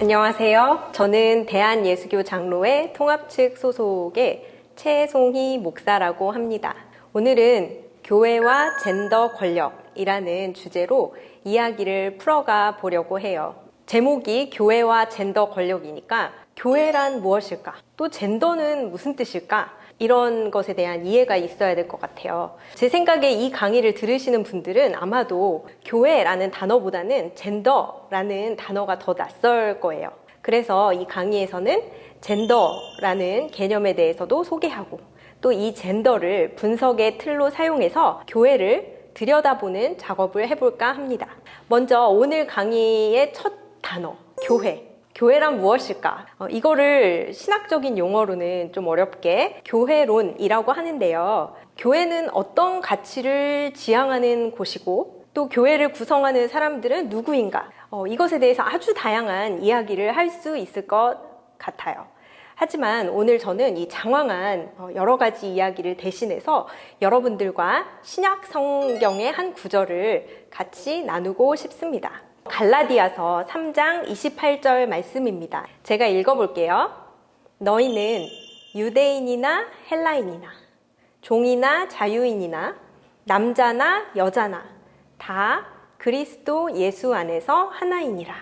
안녕하세요. 저는 대한예수교 장로회 통합측 소속의 최송희 목사라고 합니다. 오늘은 교회와 젠더 권력이라는 주제로 이야기를 풀어가 보려고 해요. 제목이 교회와 젠더 권력이니까 교회란 무엇일까? 또 젠더는 무슨 뜻일까? 이런 것에 대한 이해가 있어야 될 것 같아요. 제 생각에 이 강의를 들으시는 분들은 아마도 교회라는 단어보다는 젠더라는 단어가 더 낯설 거예요. 그래서 이 강의에서는 젠더라는 개념에 대해서도 소개하고 또 이 젠더를 분석의 틀로 사용해서 교회를 들여다보는 작업을 해볼까 합니다. 먼저 오늘 강의의 첫 단어, 교회. 교회란 무엇일까? 이거를 신학적인 용어로는 좀 어렵게 교회론이라고 하는데요. 교회는 어떤 가치를 지향하는 곳이고 또 교회를 구성하는 사람들은 누구인가? 이것에 대해서 아주 다양한 이야기를 할 수 있을 것 같아요. 하지만 오늘 저는 이 장황한 여러 가지 이야기를 대신해서 여러분들과 신약 성경의 한 구절을 같이 나누고 싶습니다. 갈라디아서 3장 28절 말씀입니다. 제가 읽어볼게요. 너희는 유대인이나 헬라인이나 종이나 자유인이나 남자나 여자나 다 그리스도 예수 안에서 하나이니라.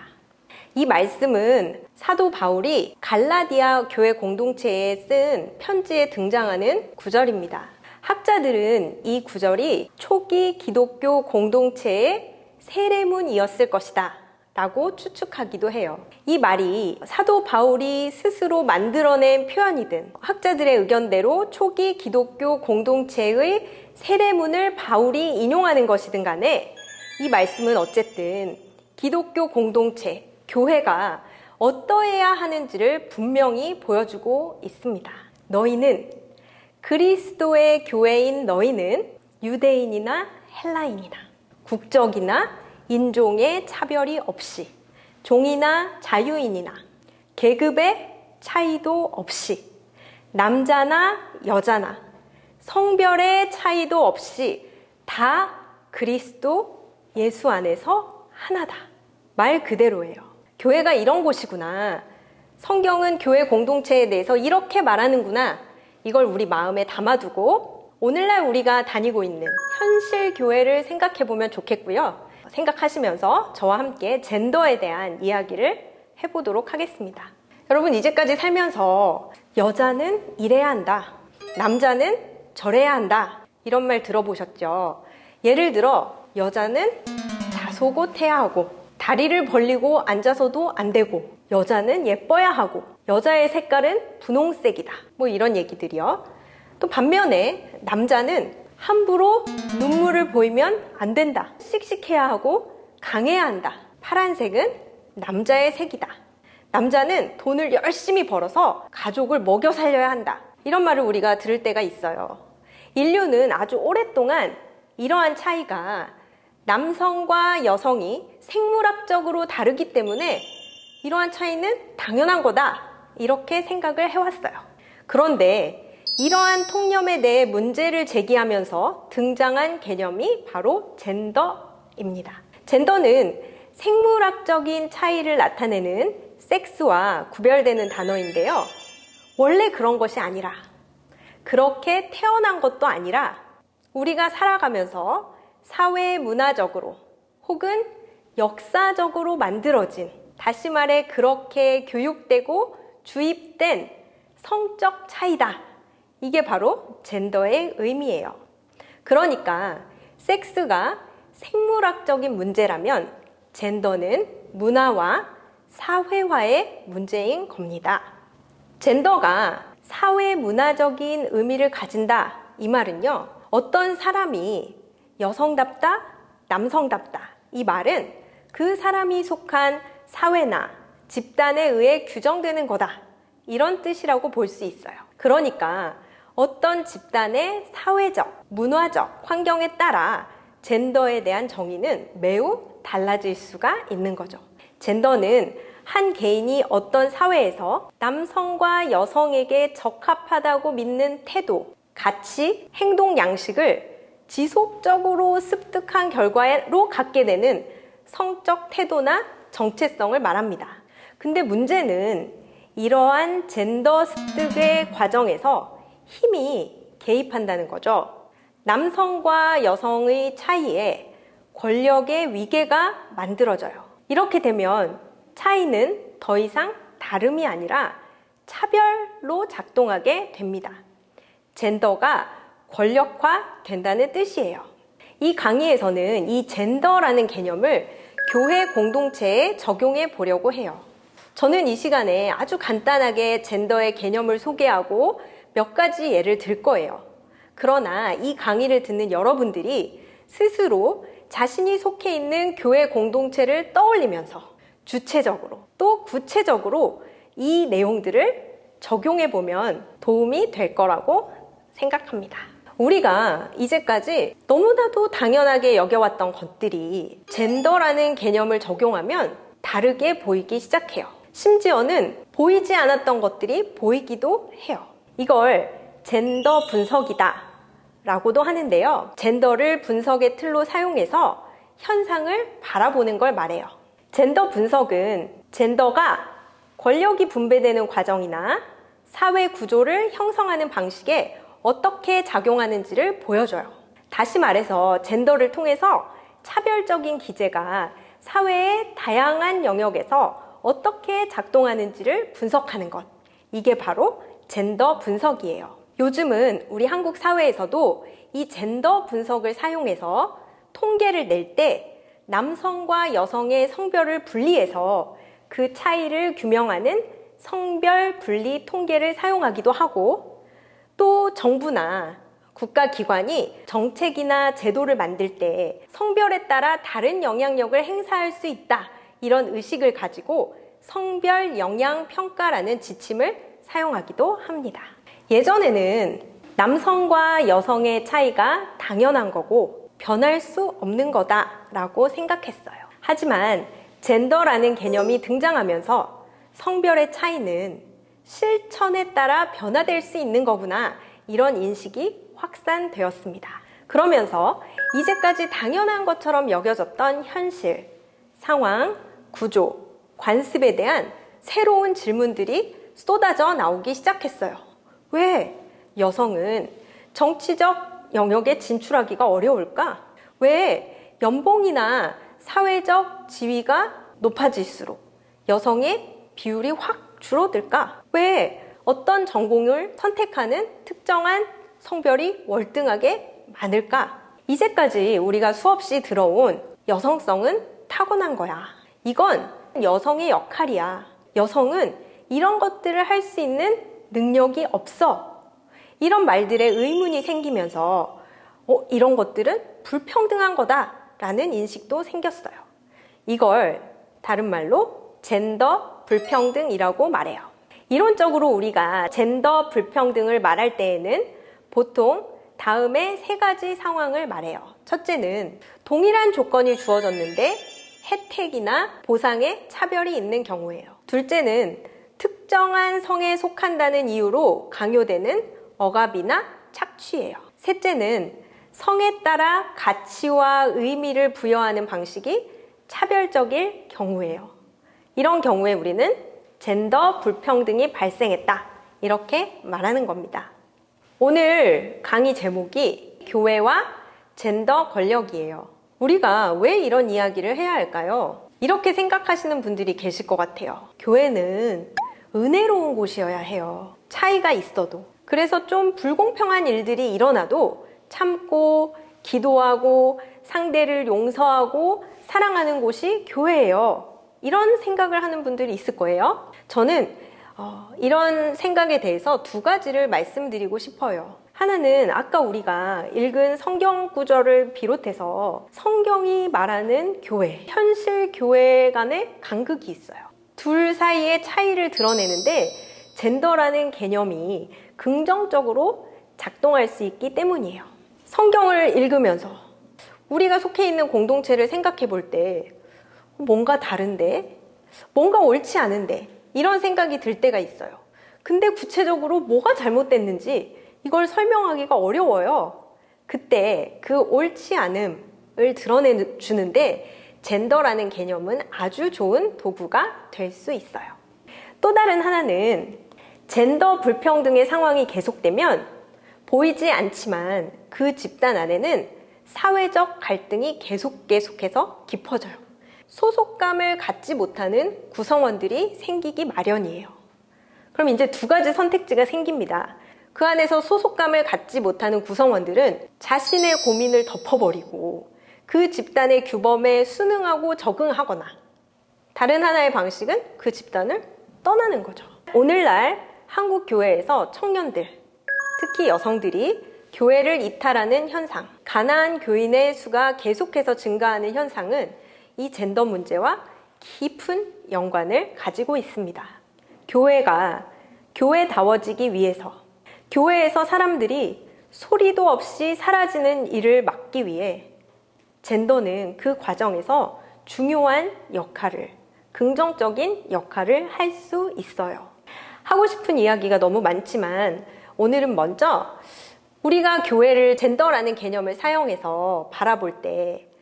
이 말씀은 사도 바울이 갈라디아 교회 공동체에 쓴 편지에 등장하는 구절입니다. 학자들은 이 구절이 초기 기독교 공동체의 세례문이었을 것이다 라고 추측하기도 해요. 이 말이 사도 바울이 스스로 만들어낸 표현이든 학자들의 의견대로 초기 기독교 공동체의 세례문을 바울이 인용하는 것이든 간에 이 말씀은 어쨌든 기독교 공동체, 교회가 어떠해야 하는지를 분명히 보여주고 있습니다. 너희는 그리스도의 교회인 너희는 유대인이나 헬라인이나 국적이나 인종의 차별이 없이 종이나 자유인이나 계급의 차이도 없이 남자나 여자나 성별의 차이도 없이 다 그리스도 예수 안에서 하나다. 말 그대로예요. 교회가 이런 곳이구나. 성경은 교회 공동체에 대해서 이렇게 말하는구나. 이걸 우리 마음에 담아두고 오늘날 우리가 다니고 있는 현실 교회를 생각해보면 좋겠고요. 생각하시면서 저와 함께 젠더에 대한 이야기를 해보도록 하겠습니다. 여러분, 이제까지 살면서 여자는 이래야 한다, 남자는 저래야 한다, 이런 말 들어보셨죠? 예를 들어 여자는 다소곳해야 하고 다리를 벌리고 앉아서도 안 되고 여자는 예뻐야 하고 여자의 색깔은 분홍색이다, 뭐 이런 얘기들이요. 또 반면에 남자는 함부로 눈물을 보이면 안 된다, 씩씩해야 하고 강해야 한다, 파란색은 남자의 색이다, 남자는 돈을 열심히 벌어서 가족을 먹여 살려야 한다, 이런 말을 우리가 들을 때가 있어요. 인류는 아주 오랫동안 이러한 차이가 남성과 여성이 생물학적으로 다르기 때문에 이러한 차이는 당연한 거다, 이렇게 생각을 해왔어요. 그런데 이러한 통념에 대해 문제를 제기하면서 등장한 개념이 바로 젠더입니다. 젠더는 생물학적인 차이를 나타내는 섹스와 구별되는 단어인데요. 원래 그런 것이 아니라, 그렇게 태어난 것도 아니라 우리가 살아가면서 사회 문화적으로 혹은 역사적으로 만들어진, 다시 말해 그렇게 교육되고 주입된 성적 차이다. 이게 바로 젠더의 의미예요. 그러니까 섹스가 생물학적인 문제라면 젠더는 문화와 사회화의 문제인 겁니다. 젠더가 사회 문화적인 의미를 가진다, 이 말은요, 어떤 사람이 여성답다, 남성답다, 이 말은 그 사람이 속한 사회나 집단에 의해 규정되는 거다, 이런 뜻이라고 볼 수 있어요. 그러니까 어떤 집단의 사회적, 문화적 환경에 따라 젠더에 대한 정의는 매우 달라질 수가 있는 거죠. 젠더는 한 개인이 어떤 사회에서 남성과 여성에게 적합하다고 믿는 태도, 가치, 행동 양식을 지속적으로 습득한 결과로 갖게 되는 성적 태도나 정체성을 말합니다. 근데 문제는 이러한 젠더 습득의 과정에서 힘이 개입한다는 거죠. 남성과 여성의 차이에 권력의 위계가 만들어져요. 이렇게 되면 차이는 더 이상 다름이 아니라 차별로 작동하게 됩니다. 젠더가 권력화 된다는 뜻이에요. 이 강의에서는 이 젠더라는 개념을 교회 공동체에 적용해 보려고 해요. 저는 이 시간에 아주 간단하게 젠더의 개념을 소개하고 몇 가지 예를 들 거예요. 그러나 이 강의를 듣는 여러분들이 스스로 자신이 속해 있는 교회 공동체를 떠올리면서 주체적으로 또 구체적으로 이 내용들을 적용해 보면 도움이 될 거라고 생각합니다. 우리가 이제까지 너무나도 당연하게 여겨왔던 것들이 젠더라는 개념을 적용하면 다르게 보이기 시작해요. 심지어는 보이지 않았던 것들이 보이기도 해요. 이걸 젠더 분석이다 라고도 하는데요. 젠더를 분석의 틀로 사용해서 현상을 바라보는 걸 말해요. 젠더 분석은 젠더가 권력이 분배되는 과정이나 사회 구조를 형성하는 방식에 어떻게 작용하는지를 보여줘요. 다시 말해서 젠더를 통해서 차별적인 기제가 사회의 다양한 영역에서 어떻게 작동하는지를 분석하는 것. 이게 바로 젠더 분석이에요. 요즘은 우리 한국 사회에서도 이 젠더 분석을 사용해서 통계를 낼 때 남성과 여성의 성별을 분리해서 그 차이를 규명하는 성별 분리 통계를 사용하기도 하고, 또 정부나 국가기관이 정책이나 제도를 만들 때 성별에 따라 다른 영향력을 행사할 수 있다, 이런 의식을 가지고 성별 영향 평가라는 지침을 사용하기도 합니다. 예전에는 남성과 여성의 차이가 당연한 거고 변할 수 없는 거다라고 생각했어요. 하지만 젠더라는 개념이 등장하면서 성별의 차이는 실천에 따라 변화될 수 있는 거구나, 이런 인식이 확산되었습니다. 그러면서 이제까지 당연한 것처럼 여겨졌던 현실, 상황, 구조, 관습에 대한 새로운 질문들이 쏟아져 나오기 시작했어요. 왜 여성은 정치적 영역에 진출하기가 어려울까? 왜 연봉이나 사회적 지위가 높아질수록 여성의 비율이 확 줄어들까? 왜 어떤 전공을 선택하는 특정한 성별이 월등하게 많을까? 이제까지 우리가 수없이 들어온 여성성은 타고난 거야. 이건 여성의 역할이야. 여성은 이런 것들을 할 수 있는 능력이 없어. 이런 말들에 의문이 생기면서 이런 것들은 불평등한 거다라는 인식도 생겼어요. 이걸 다른 말로 젠더 불평등이라고 말해요. 이론적으로 우리가 젠더 불평등을 말할 때에는 보통 다음의 세 가지 상황을 말해요. 첫째는 동일한 조건이 주어졌는데 혜택이나 보상에 차별이 있는 경우예요. 둘째는 특정한 성에 속한다는 이유로 강요되는 억압이나 착취예요. 셋째는 성에 따라 가치와 의미를 부여하는 방식이 차별적일 경우예요. 이런 경우에 우리는 젠더 불평등이 발생했다, 이렇게 말하는 겁니다. 오늘 강의 제목이 교회와 젠더 권력이에요. 우리가 왜 이런 이야기를 해야 할까요? 이렇게 생각하시는 분들이 계실 것 같아요. 교회는 은혜로운 곳이어야 해요. 차이가 있어도. 그래서 좀 불공평한 일들이 일어나도 참고 기도하고 상대를 용서하고 사랑하는 곳이 교회예요. 이런 생각을 하는 분들이 있을 거예요. 저는 이런 생각에 대해서 두 가지를 말씀드리고 싶어요. 하나는 아까 우리가 읽은 성경 구절을 비롯해서 성경이 말하는 교회, 현실 교회 간의 간극이 있어요. 둘 사이의 차이를 드러내는데 젠더라는 개념이 긍정적으로 작동할 수 있기 때문이에요. 성경을 읽으면서 우리가 속해 있는 공동체를 생각해 볼 때 뭔가 다른데, 뭔가 옳지 않은데, 이런 생각이 들 때가 있어요. 근데 구체적으로 뭐가 잘못됐는지 이걸 설명하기가 어려워요. 그때 그 옳지 않음을 드러내주는데 젠더라는 개념은 아주 좋은 도구가 될 수 있어요. 또 다른 하나는 젠더 불평등의 상황이 계속되면 보이지 않지만 그 집단 안에는 사회적 갈등이 계속해서 깊어져요. 소속감을 갖지 못하는 구성원들이 생기기 마련이에요. 그럼 이제 두 가지 선택지가 생깁니다. 그 안에서 소속감을 갖지 못하는 구성원들은 자신의 고민을 덮어버리고 그 집단의 규범에 순응하고 적응하거나, 다른 하나의 방식은 그 집단을 떠나는 거죠. 오늘날 한국 교회에서 청년들, 특히 여성들이 교회를 이탈하는 현상, 가난한 교인의 수가 계속해서 증가하는 현상은 이 젠더 문제와 깊은 연관을 가지고 있습니다. 교회가 교회다워지기 위해서, 교회에서 사람들이 소리도 없이 사라지는 일을 막기 위해 젠더는 그 과정에서 중요한 역할을, 긍정적인 역할을 할 수 있어요. 하고 싶은 이야기가 너무 많지만 오늘은 먼저 우리가 교회를 젠더라는 개념을 사용해서 바라볼 때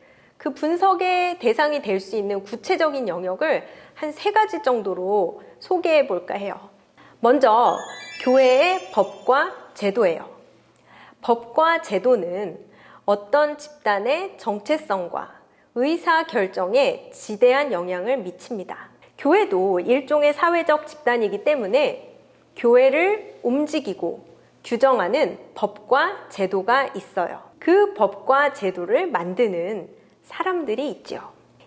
그 분석의 대상이 될 수 있는 구체적인 영역을 한 3가지 정도로 소개해 볼까 해요. 먼저 교회의 법과 제도예요. 법과 제도는 어떤 집단의 정체성과 의사 결정에 지대한 영향을 미칩니다. 교회도 일종의 사회적 집단이기 때문에 교회를 움직이고 규정하는 법과 제도가 있어요. 그 법과 제도를 만드는 사람들이 있죠.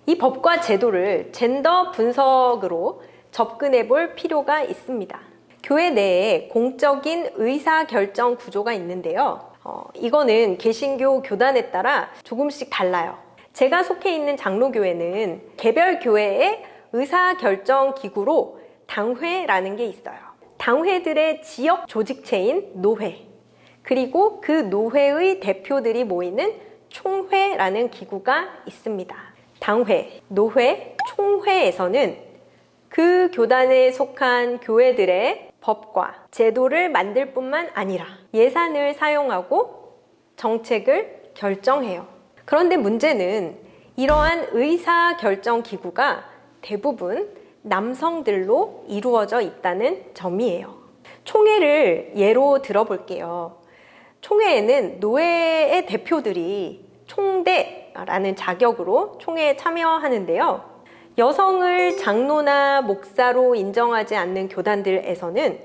이 법과 제도를 젠더 분석으로 접근해 볼 필요가 있습니다. 교회 내에 공적인 의사결정 구조가 있는데요. 이거는 개신교 교단에 따라 조금씩 달라요. 제가 속해 있는 장로교회는 개별 교회의 의사결정 기구로 당회라는 게 있어요. 당회들의 지역 조직체인 노회, 그리고 그 노회의 대표들이 모이는 총회라는 기구가 있습니다. 당회, 노회, 총회에서는 그 교단에 속한 교회들의 법과 제도를 만들 뿐만 아니라 예산을 사용하고 정책을 결정해요. 그런데 문제는 이러한 의사결정 기구가 대부분 남성들로 이루어져 있다는 점이에요. 총회를 예로 들어볼게요. 총회에는 노회의 대표들이 총대라는 자격으로 총회에 참여하는데요. 여성을 장로나 목사로 인정하지 않는 교단들에서는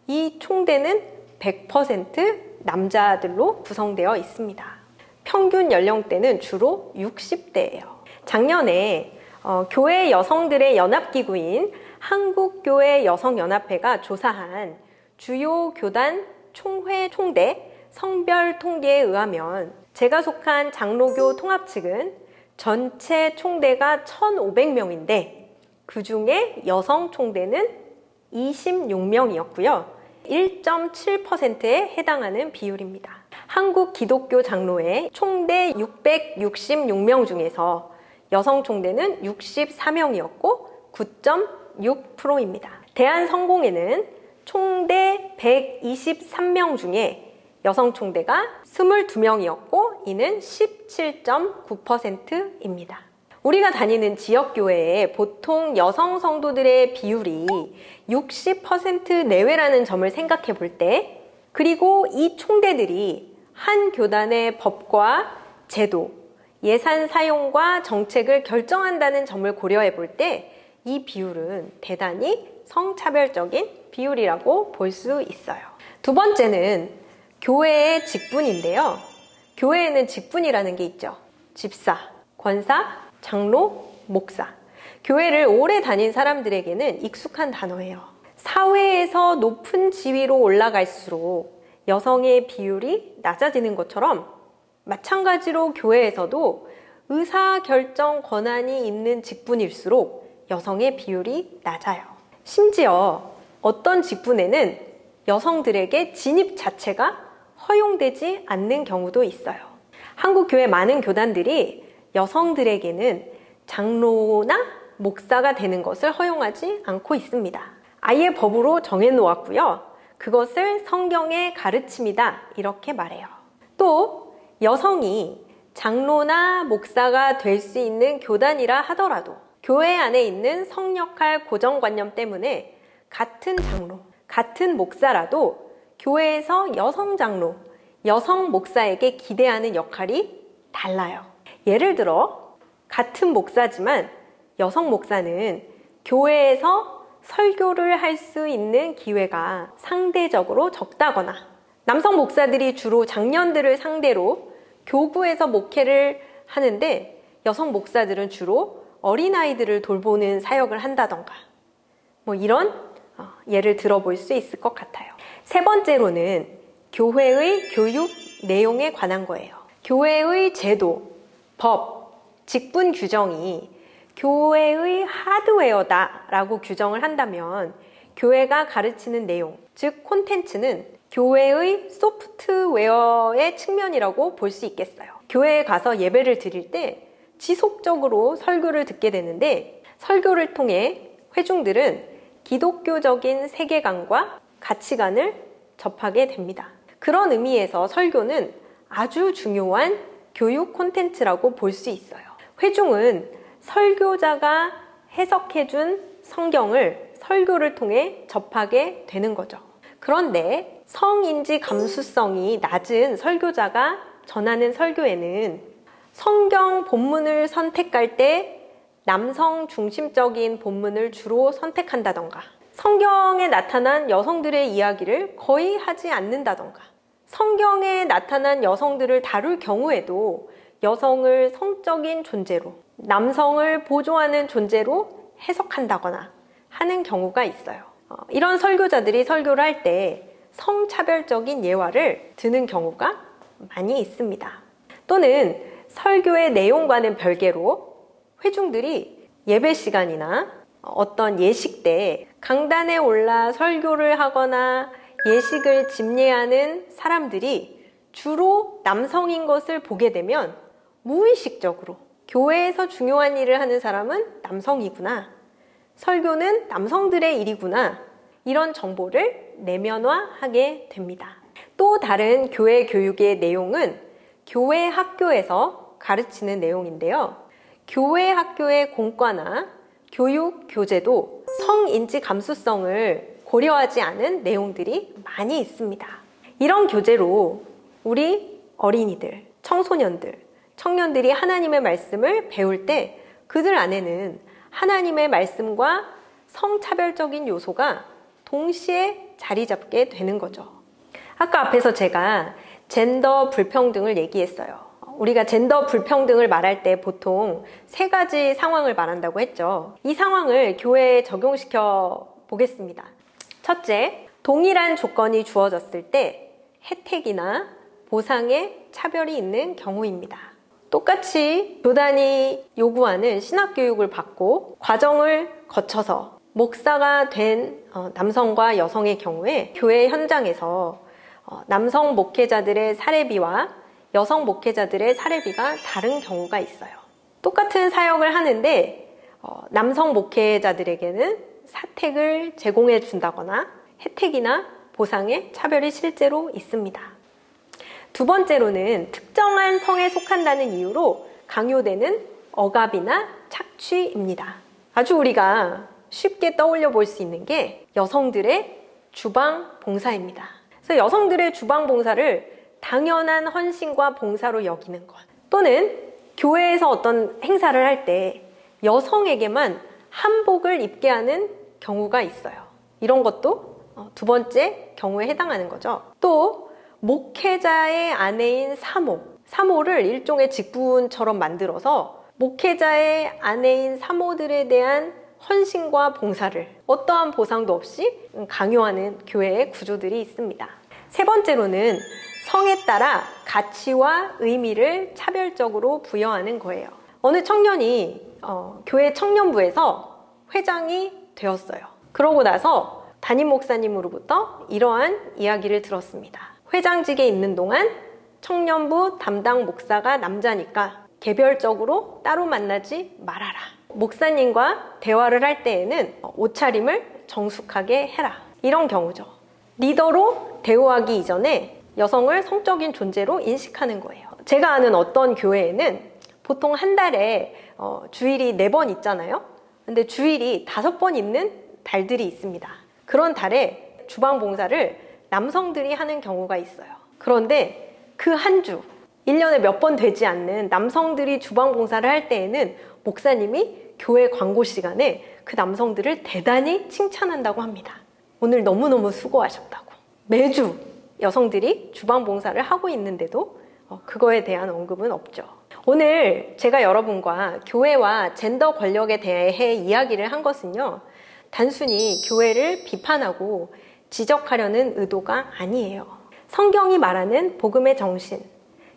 이 총대는 100% 남자들로 구성되어 있습니다. 평균 연령대는 주로 60대예요. 작년에 교회 여성들의 연합기구인 한국교회 여성연합회가 조사한 주요 교단 총회 총대 성별 통계에 의하면 제가 속한 장로교 통합 측은 전체 총대가 1,500명인데 그 중에 여성 총대는 26명이었고요. 1.7%에 해당하는 비율입니다. 한국 기독교 장로회 총대 666명 중에서 여성 총대는 64명이었고 9.6%입니다. 대한성공회는 총대 123명 중에 여성 총대가 22명이었고 이는 17.9%입니다. 우리가 다니는 지역교회에 보통 여성 성도들의 비율이 60% 내외라는 점을 생각해 볼 때, 그리고 이 총대들이 한 교단의 법과 제도, 예산 사용과 정책을 결정한다는 점을 고려해 볼 때 이 비율은 대단히 성차별적인 비율이라고 볼 수 있어요. 두 번째는 교회의 직분인데요. 교회에는 직분이라는 게 있죠. 집사, 권사, 장로, 목사. 교회를 오래 다닌 사람들에게는 익숙한 단어예요. 사회에서 높은 지위로 올라갈수록 여성의 비율이 낮아지는 것처럼 마찬가지로 교회에서도 의사결정 권한이 있는 직분일수록 여성의 비율이 낮아요. 심지어 어떤 직분에는 여성들에게 진입 자체가 허용되지 않는 경우도 있어요. 한국 교회 많은 교단들이 여성들에게는 장로나 목사가 되는 것을 허용하지 않고 있습니다. 아예 법으로 정해놓았고요. 그것을 성경의 가르침이다 이렇게 말해요. 또 여성이 장로나 목사가 될 수 있는 교단이라 하더라도 교회 안에 있는 성역할 고정관념 때문에 같은 장로, 같은 목사라도 교회에서 여성 장로, 여성 목사에게 기대하는 역할이 달라요. 예를 들어 같은 목사지만 여성 목사는 교회에서 설교를 할 수 있는 기회가 상대적으로 적다거나, 남성 목사들이 주로 장년들을 상대로 교구에서 목회를 하는데 여성 목사들은 주로 어린아이들을 돌보는 사역을 한다던가, 이런 예를 들어볼 수 있을 것 같아요. 세 번째로는 교회의 교육 내용에 관한 거예요. 교회의 제도, 법, 직분 규정이 교회의 하드웨어다라고 규정을 한다면 교회가 가르치는 내용, 즉 콘텐츠는 교회의 소프트웨어의 측면이라고 볼 수 있겠어요. 교회에 가서 예배를 드릴 때 지속적으로 설교를 듣게 되는데, 설교를 통해 회중들은 기독교적인 세계관과 가치관을 접하게 됩니다. 그런 의미에서 설교는 아주 중요한 교육 콘텐츠라고 볼 수 있어요. 회중은 설교자가 해석해준 성경을 설교를 통해 접하게 되는 거죠. 그런데 성인지 감수성이 낮은 설교자가 전하는 설교에는 성경 본문을 선택할 때 남성 중심적인 본문을 주로 선택한다던가, 성경에 나타난 여성들의 이야기를 거의 하지 않는다던가, 성경에 나타난 여성들을 다룰 경우에도 여성을 성적인 존재로, 남성을 보조하는 존재로 해석한다거나 하는 경우가 있어요. 이런 설교자들이 설교를 할 때 성차별적인 예화를 드는 경우가 많이 있습니다. 또는 설교의 내용과는 별개로 회중들이 예배 시간이나 어떤 예식 때 강단에 올라 설교를 하거나 예식을 집례하는 사람들이 주로 남성인 것을 보게 되면 무의식적으로 교회에서 중요한 일을 하는 사람은 남성이구나, 설교는 남성들의 일이구나, 이런 정보를 내면화하게 됩니다. 또 다른 교회 교육의 내용은 교회 학교에서 가르치는 내용인데요. 교회 학교의 공과나 교육 교재도 성인지 감수성을 고려하지 않은 내용들이 많이 있습니다. 이런 교재로 우리 어린이들, 청소년들, 청년들이 하나님의 말씀을 배울 때 그들 안에는 하나님의 말씀과 성차별적인 요소가 동시에 자리 잡게 되는 거죠. 아까 앞에서 제가 젠더 불평등을 얘기했어요. 우리가 젠더 불평등을 말할 때 보통 세 가지 상황을 말한다고 했죠. 이 상황을 교회에 적용시켜 보겠습니다. 첫째, 동일한 조건이 주어졌을 때 혜택이나 보상에 차별이 있는 경우입니다. 똑같이 교단이 요구하는 신학교육을 받고 과정을 거쳐서 목사가 된 남성과 여성의 경우에 교회 현장에서 남성 목회자들의 사례비와 여성 목회자들의 사례비가 다른 경우가 있어요. 똑같은 사역을 하는데 남성 목회자들에게는 사택을 제공해 준다거나 혜택이나 보상에 차별이 실제로 있습니다. 두 번째로는 특정한 성에 속한다는 이유로 강요되는 억압이나 착취입니다. 아주 우리가 쉽게 떠올려 볼 수 있는 게 여성들의 주방 봉사입니다. 그래서 여성들의 주방 봉사를 당연한 헌신과 봉사로 여기는 것, 또는 교회에서 어떤 행사를 할 때 여성에게만 한복을 입게 하는 경우가 있어요. 이런 것도 두 번째 경우에 해당하는 거죠. 또 목회자의 아내인 사모를 일종의 직분처럼 만들어서 목회자의 아내인 사모들에 대한 헌신과 봉사를 어떠한 보상도 없이 강요하는 교회의 구조들이 있습니다. 세 번째로는 성에 따라 가치와 의미를 차별적으로 부여하는 거예요. 어느 청년이 교회 청년부에서 회장이 되었어요. 그러고 나서 담임 목사님으로부터 이러한 이야기를 들었습니다. 회장직에 있는 동안 청년부 담당 목사가 남자니까 개별적으로 따로 만나지 말아라. 목사님과 대화를 할 때에는 옷차림을 정숙하게 해라. 이런 경우죠. 리더로 대우하기 이전에 여성을 성적인 존재로 인식하는 거예요. 제가 아는 어떤 교회에는 보통 한 달에 주일이 4번 있잖아요. 근데 주일이 5번 있는 달들이 있습니다. 그런 달에 주방 봉사를 남성들이 하는 경우가 있어요. 그런데 그 한 주, 1년에 몇 번 되지 않는 남성들이 주방 봉사를 할 때에는 목사님이 교회 광고 시간에 그 남성들을 대단히 칭찬한다고 합니다. 오늘 너무너무 수고하셨다고. 매주 여성들이 주방 봉사를 하고 있는데도 그거에 대한 언급은 없죠. 오늘 제가 여러분과 교회와 젠더 권력에 대해 이야기를 한 것은요, 단순히 교회를 비판하고 지적하려는 의도가 아니에요. 성경이 말하는 복음의 정신,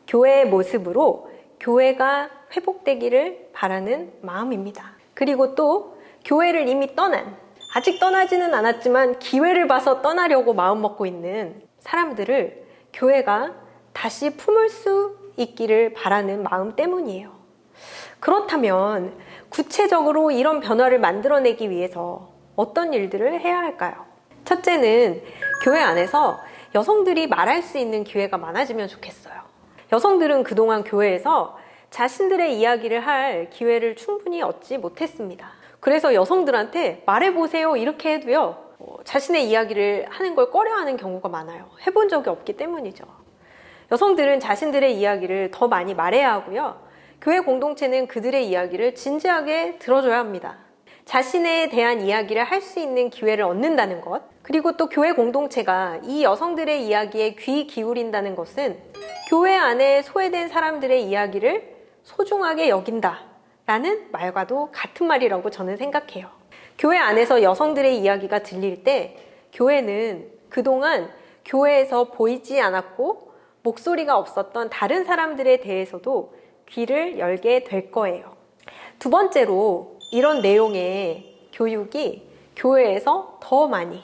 교회의 모습으로 교회가 회복되기를 바라는 마음입니다. 그리고 또 교회를 이미 아직 떠나지는 않았지만 기회를 봐서 떠나려고 마음먹고 있는 사람들을 교회가 다시 품을 수 있기를 바라는 마음 때문이에요. 그렇다면 구체적으로 이런 변화를 만들어내기 위해서 어떤 일들을 해야 할까요? 첫째는 교회 안에서 여성들이 말할 수 있는 기회가 많아지면 좋겠어요. 여성들은 그동안 교회에서 자신들의 이야기를 할 기회를 충분히 얻지 못했습니다. 그래서 여성들한테 말해보세요 이렇게 해도요, 자신의 이야기를 하는 걸 꺼려하는 경우가 많아요. 해본 적이 없기 때문이죠. 여성들은 자신들의 이야기를 더 많이 말해야 하고요, 교회 공동체는 그들의 이야기를 진지하게 들어줘야 합니다. 자신에 대한 이야기를 할 수 있는 기회를 얻는다는 것, 그리고 또 교회 공동체가 이 여성들의 이야기에 귀 기울인다는 것은 교회 안에 소외된 사람들의 이야기를 소중하게 여긴다 라는 말과도 같은 말이라고 저는 생각해요. 교회 안에서 여성들의 이야기가 들릴 때 교회는 그동안 교회에서 보이지 않았고 목소리가 없었던 다른 사람들에 대해서도 귀를 열게 될 거예요. 두 번째로, 이런 내용의 교육이 교회에서 더 많이,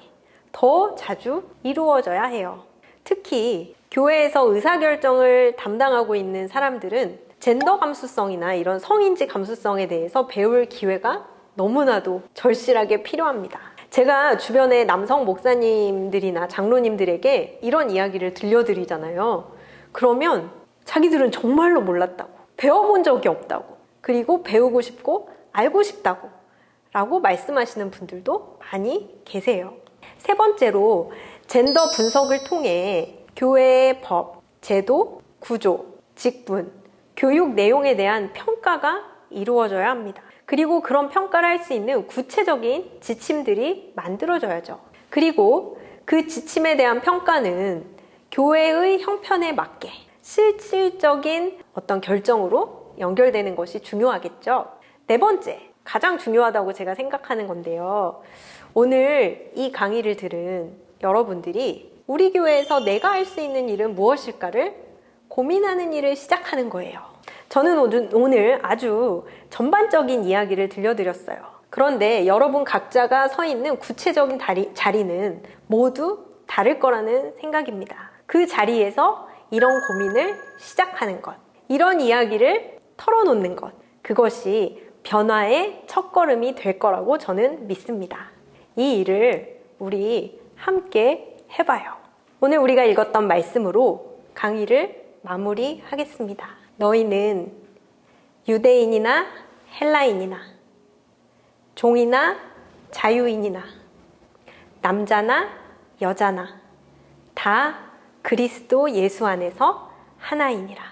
더 자주 이루어져야 해요. 특히 교회에서 의사결정을 담당하고 있는 사람들은 젠더 감수성이나 이런 성인지 감수성에 대해서 배울 기회가 너무나도 절실하게 필요합니다. 제가 주변에 남성 목사님들이나 장로님들에게 이런 이야기를 들려드리잖아요. 그러면 자기들은 정말로 몰랐다고, 배워본 적이 없다고, 그리고 배우고 싶고 알고 싶다고 라고 말씀하시는 분들도 많이 계세요. 세 번째로, 젠더 분석을 통해 교회의 법, 제도, 구조, 직분, 교육 내용에 대한 평가가 이루어져야 합니다. 그리고 그런 평가를 할 수 있는 구체적인 지침들이 만들어져야죠. 그리고 그 지침에 대한 평가는 교회의 형편에 맞게 실질적인 어떤 결정으로 연결되는 것이 중요하겠죠. 네 번째, 가장 중요하다고 제가 생각하는 건데요. 오늘 이 강의를 들은 여러분들이 우리 교회에서 내가 할 수 있는 일은 무엇일까를 고민하는 일을 시작하는 거예요. 저는 오늘 아주 전반적인 이야기를 들려드렸어요. 그런데 여러분 각자가 서 있는 구체적인 자리는 모두 다를 거라는 생각입니다. 그 자리에서 이런 고민을 시작하는 것, 이런 이야기를 털어놓는 것, 그것이 변화의 첫걸음이 될 거라고 저는 믿습니다. 이 일을 우리 함께 해봐요. 오늘 우리가 읽었던 말씀으로 강의를 마무리하겠습니다. 너희는 유대인이나 헬라인이나 종이나 자유인이나 남자나 여자나 다 그리스도 예수 안에서 하나이니라.